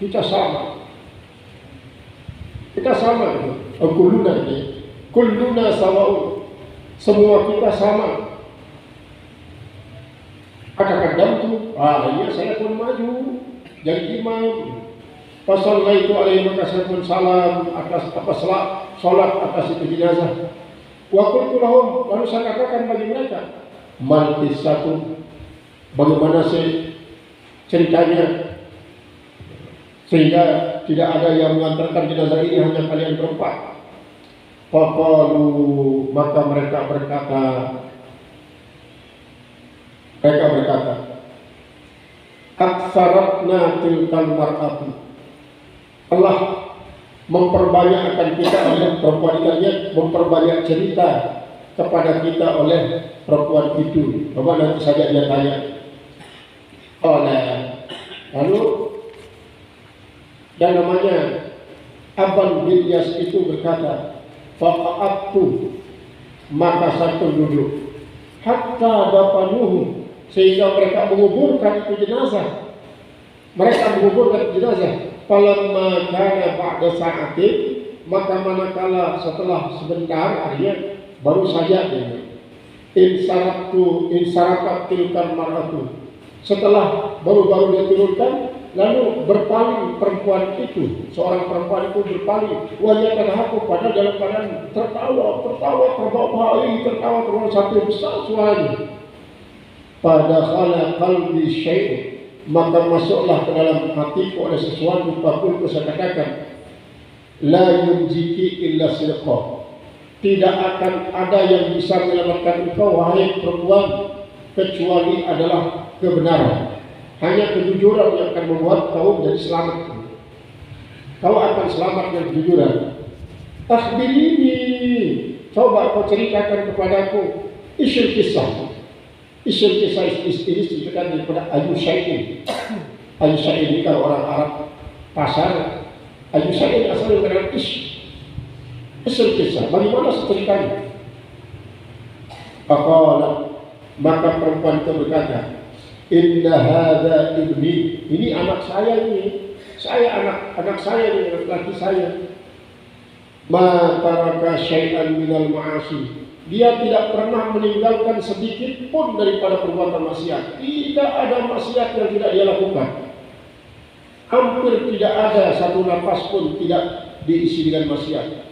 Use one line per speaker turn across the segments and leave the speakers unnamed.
kita sama. Kita sama itu. Kulluna sawa'un. Semua kita sama. Kadang-kadang tuh, iya saya pun maju jadi imam. Fasallaitu alaihi maka saya pun salam atas salat atas itu jenazah. Wa qultu lahum, lalu saya katakan bagi mereka, mal qissatu, bagaimana sih ceritanya sehingga tidak ada yang mengantarkan jenazah ini, hanya kalian berempat. Faqalu, maka mereka berkata, aksaratna tilkal mar'atu, Allah memperbanyak akan kita oleh perempuan itu, memperbanyak cerita kepada kita oleh perempuan itu. Coba nanti saja dia tanya. Lalu yang namanya Aban bin Yas itu berkata, faqa'attu, maka saya duduk hatta dafanuhu, sehingga mereka menguburkan itu jenazah. Falamma kana ba'da sa'atin, maka manakala setelah sebentar, artinya baru saja ini, insarakat tilkan mar'atu, setelah baru dia turunkan, lalu berpaling perempuan itu, seorang perempuan itu berpaling, wajah terhaku, padahal dalam keadaan tertawa sampai besar suaranya. Pada khala qalbi syai'un, maka masuklah ke dalam hatiku oleh sesuatu. Fakultu, saya katakan, la yunjiki illa sidqa, tidak akan ada yang bisa menyelamatkan engkau wahai perempuan kecuali adalah kebenaran. Hanya kejujuran yang akan membuat kau menjadi selamat. Kau akan selamat dengan kejujuran. Akhbirini, coba kau ceritakan kepadaku isyul kisah ini ceritakan daripada Ayu Syai'in. Ayu Syai'in ini kalau orang Arab pasar, Ayu Syai'in asalnya dengan isyul kisah. Bagaimana ceritanya? Maka perempuan itu berkata, inna hadha ibni, ini anak saya ini. Anak saya ini, laki saya. Ma taraka syai'an minal ma'asi, dia tidak pernah meninggalkan sedikit pun daripada perbuatan maksiat. Tidak ada maksiat yang tidak dia lakukan. Hampir tidak ada satu nafas pun tidak diisi dengan maksiat.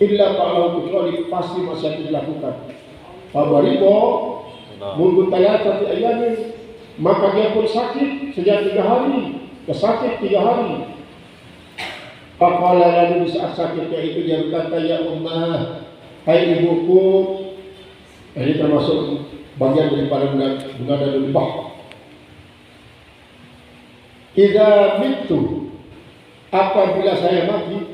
Illa kalau kecuali pasti maksiat dilakukan. Fabaribo mundu talatati ayamin, maka dia pun sakit sejak 3 hari, kesakit 3 hari. Faqala, lalu di saat sakitnya itu dia berkata, ya ummah, hai ibuku. Ini termasuk bagian daripada bunga lebah. Idza mitu, apabila saya mati,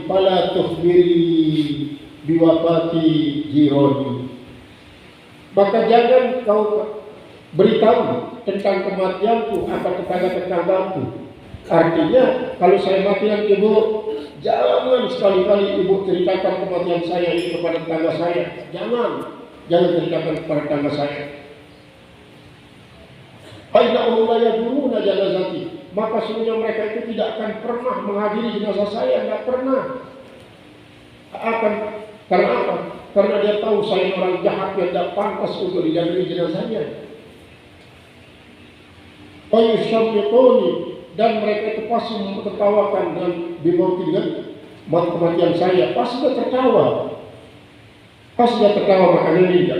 fala tukhbiri biwafati jironi, maka jangan kau beritahu tentang kematianku akan tetangga-tetanggaku. Artinya, kalau saya mati nanti ibu, jangan sekali-kali ibu ceritakan kematian saya ini kepada tetangga saya. Jangan ceritakan kepada tetangga saya. Faida umumnya guruna janazati, maka sebenarnya mereka itu tidak akan pernah menghadiri jenazah saya, tidak pernah. Karena apa? Karena dia tahu saya orang jahat yang tidak pantas untuk dihadiri jenazahnya. Fayushammituni, dan mereka itu pasti menertawakan dan dimauti dengan kematian saya. Pasti dia tertawa. Makanya ini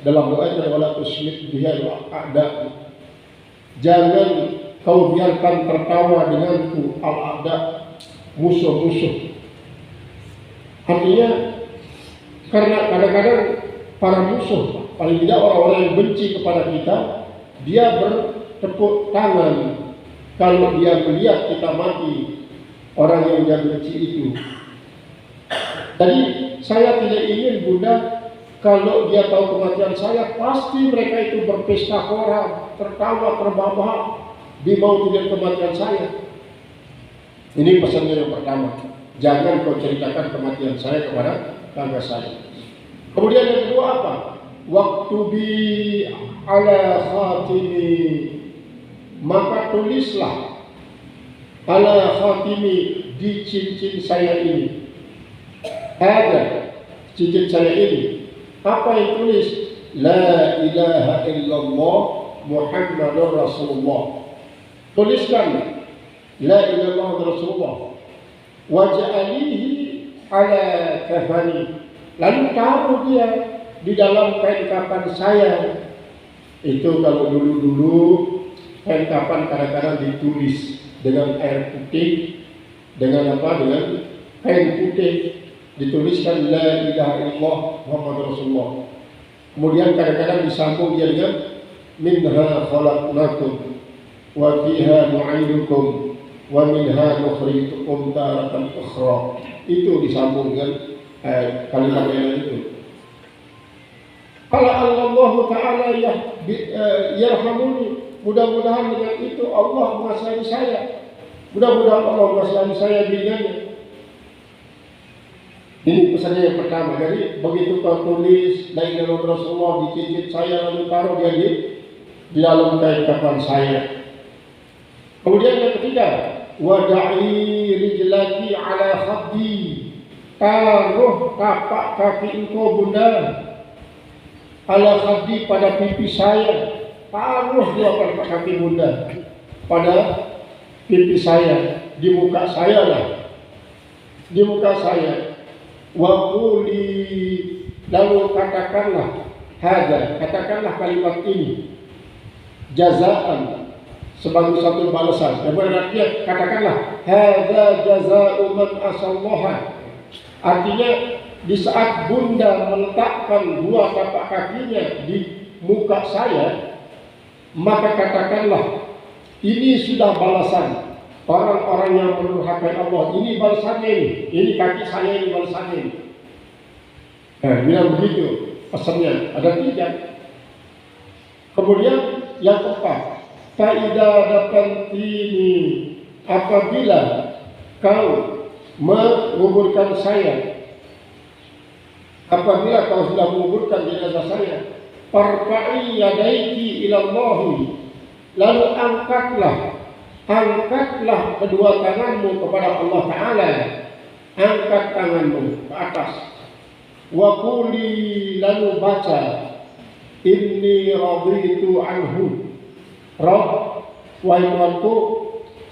dalam doanya, wala tusmit biha al-a'da, jangan kau biarkan tertawa denganku al-a'da, musuh-musuh. Artinya, karena kadang-kadang para musuh, paling tidak orang-orang yang benci kepada kita, dia bertepuk tangan kalau dia melihat kita mati, orang yang dia benci itu. Jadi saya tidak ingin Bunda, kalau dia tahu kematian saya, pasti mereka itu berpesta pora, tertawa, terbahak, dimau dengan kematian saya. Ini pesannya yang pertama. Jangan kau ceritakan kematian saya kepada tangga saya. Kemudian yang kedua apa? Waktu bi ala khatimi, maka maka tulislah ala khatimi, di cincin saya ini. Ada cincin saya ini. Apa yang tulis? La ilaha illallah Muhammadur Rasulullah. Tuliskan la ilaha illallah Rasulullah. Waj'alihi ala kafani. Lalu taruh dia di dalam kain kafan saya. Itu kalau dulu-dulu kain kafan kadang-kadang ditulis dengan air putih, dengan apa? Dengan kain putih dituliskan la ilaha illallah Muhammadur Rasulullah. Kemudian kadang-kadang disambung dia dengan minha khalaqnakum wa fiha nu'idukum wa minha nukhrijukum taratan ukhra. Itu disambung dengan kalimat yang itu. Kalau Allah Ta'ala yarhamuni, mudah-mudahan dengan itu Allah mengasihi saya. Mudah-mudahan Allah mengasihi saya dengannya. Ini pesannya yang pertama. Jadi begitu kau tulis la ilaha illallah Rasulullah di cincin saya, lalu taruh dia di dalam kain kafan saya. Kemudian yang ketiga, wada'i rijlaki ala khaddi, taruh tapak kaki engkau bunda ala khaddi, pada pipi saya. Taruh dua tapak kaki bunda pada pipi saya, di muka saya lah, di muka saya. Wa quli, lalu katakanlah hada, katakanlah kalimat ini jazaan, sebagai satu balasan. Kemudian artinya katakanlah hada jazaa'u man asallaha. Artinya di saat bunda meletakkan dua tapak kakinya di muka saya, maka katakanlah ini sudah balasan orang-orang yang mendurhakai Allah. Ini balasannya ini kaki saya, ini balasannya ini. Nah, bilang begitu pesannya. Ada tiga. Kemudian yang keempat, faida dafantini, apabila kau menguburkan saya, apabila kau sudah menguburkan jenazah saya, farfa'i yadaiki ilallahi, lalu angkatlah kedua tanganmu kepada Allah Ta'ala. Angkat tanganmu ke atas. Wa quli, lalu baca inni raditu anhu. Rabb, wahai Tuhanku,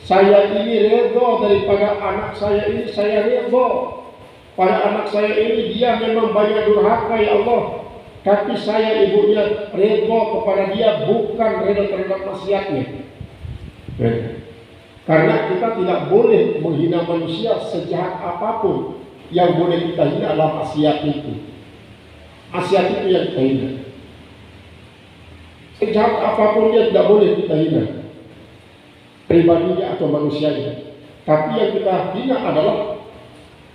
saya ini redha daripada anak saya ini. Saya redha pada anak saya ini. Dia memang banyak durhaka ya Allah, tapi saya ibunya redha kepada dia, bukan redha terhadap maksiatnya. Karena kita tidak boleh menghina manusia sejahat apapun. Yang boleh kita hina adalah maksiat itu. Maksiat itu yang kita hina. Sejahat apapun dia tidak boleh kita hina, pribadinya atau manusianya. Tapi yang kita hina adalah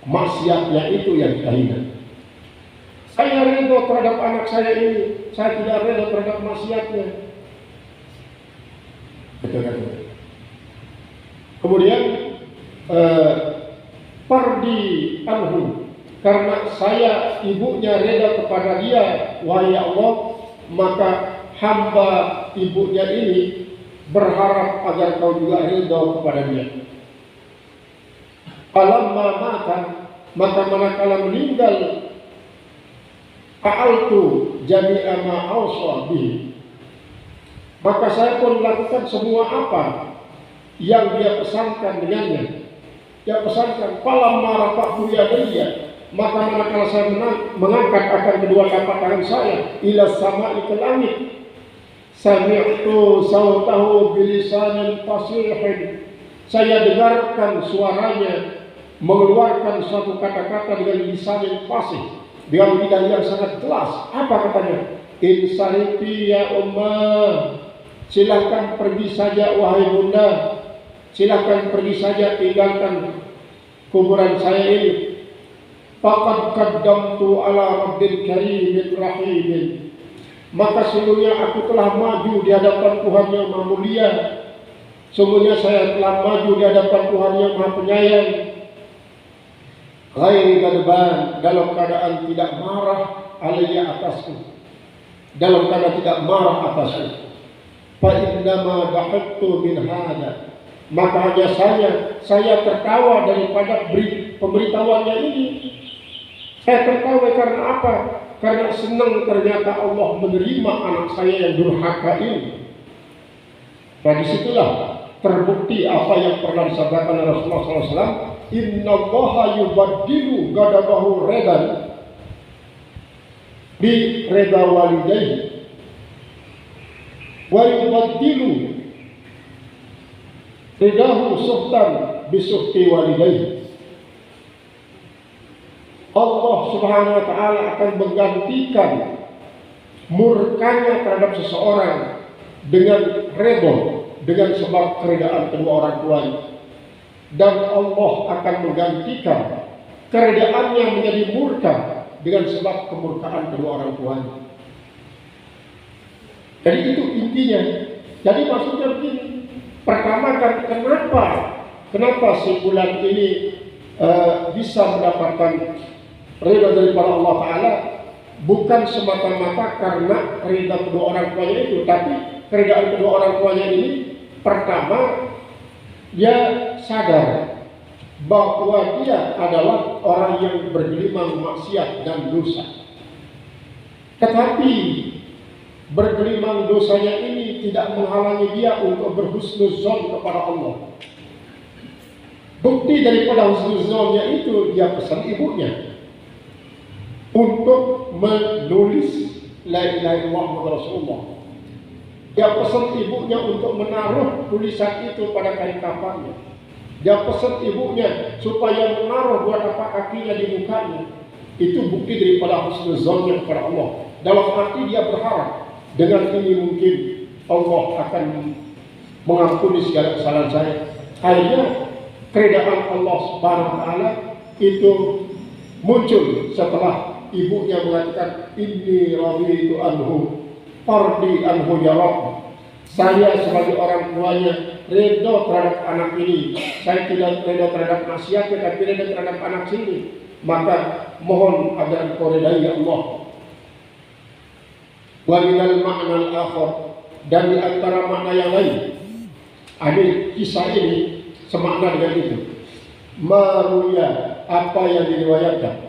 maksiatnya, itu yang kita hina. Saya ridho terhadap anak saya ini, saya tidak ridho terhadap maksiatnya. Betul-betul. Kemudian perdi anhu, karena saya ibunya reda kepada dia, wahai Allah, maka hamba ibunya ini berharap agar kau juga ridha kepada dia. Falamma mata, maka manakala meninggal, fa'altu jami'a ma awsa bihi, maka saya pun lakukan semua apa yang dia pesankan dengannya. Dia pesankan, falamma rafa'tu yadayya, maka manakala saya mengangkat akan kedua tapak tangan saya ila sama'i, ke langit, sami'tu sautahu bilisanin fasihin, saya dengarkan suaranya mengeluarkan suatu kata-kata dengan lisanin fasih, dengan lidah yang sangat jelas. Apa katanya? Insarifi ya ummah, silahkan pergi saja wahai bunda, silahkan pergi saja, tinggalkan kuburan saya ini. Faqad qaddamtu ala rabbil karimin rahimin, maka sungguhnya aku telah maju di hadapan Tuhan yang Maha Mulia. Sungguhnya saya telah maju di hadapan Tuhan yang Maha Penyayang. Ghairi ghadban, dalam keadaan tidak marah, alayya atasku, dalam keadaan tidak marah atasku. fa innama dhahaktu min hada, maka hanya saya tertawa daripada pemberitahuannya ini. Saya tertawa karena apa? Karena senang ternyata Allah menerima anak saya yang durhaka ini. Nah, disitulah terbukti apa yang pernah disabdakan Rasulullah SAW. Inna Allaha yubaddilu ghadabahu redan bi reda walidayhi wa yubaddilu redahu suhtan bi suhti walidayhi. Allah Subhanahu wa Ta'ala akan menggantikan murkanya terhadap seseorang dengan redha, dengan sebab keredaan kedua orang tuanya, dan Allah akan menggantikan keredaannya menjadi murka dengan sebab kemurkaan kedua orang tuanya. Jadi itu intinya. Jadi maksudnya begini, pertama kan kenapa si bulan ini bisa mendapatkan ridha daripada Allah Ta'ala, bukan semata-mata karena ridha kedua orang tuanya itu, tapi keridhaan kedua orang tuanya ini, pertama dia sadar bahwa dia adalah orang yang bergelimang maksiat dan dosa, tetapi bergelimang dosanya ini tidak menghalangi dia untuk berhusnuzon kepada Allah. Bukti daripada husnuzonnya itu, dia pesan ibunya untuk menulis la ilaha illallah Muhammad Rasulullah. Dia pesan ibunya untuk menaruh tulisan itu pada kain kafannya. Dia pesan ibunya supaya menaruh dua tapak kakinya di mukanya. Itu bukti daripada husnuzonnya kepada Allah. Dalam arti dia berharap dengan ini mungkin Allah akan mengampuni segala kesalahan saya. Akhirnya keredaan Allah Subhanahu wa Ta'ala itu muncul setelah ibunya mengatakan, inni raditu anhu fardi anhu ya Rabb. Saya sebagai orang tuanya redha terhadap anak ini. Saya tidak redha terhadap maksiatnya, tapi redha terhadap anak sini. Maka mohon agar Engkau redai ya Allah. Wa minal ma'na al-akhar, dan di antara makna yang lain, ada kisah ini semakna dengan itu. Maruya, apa yang diriwayatkan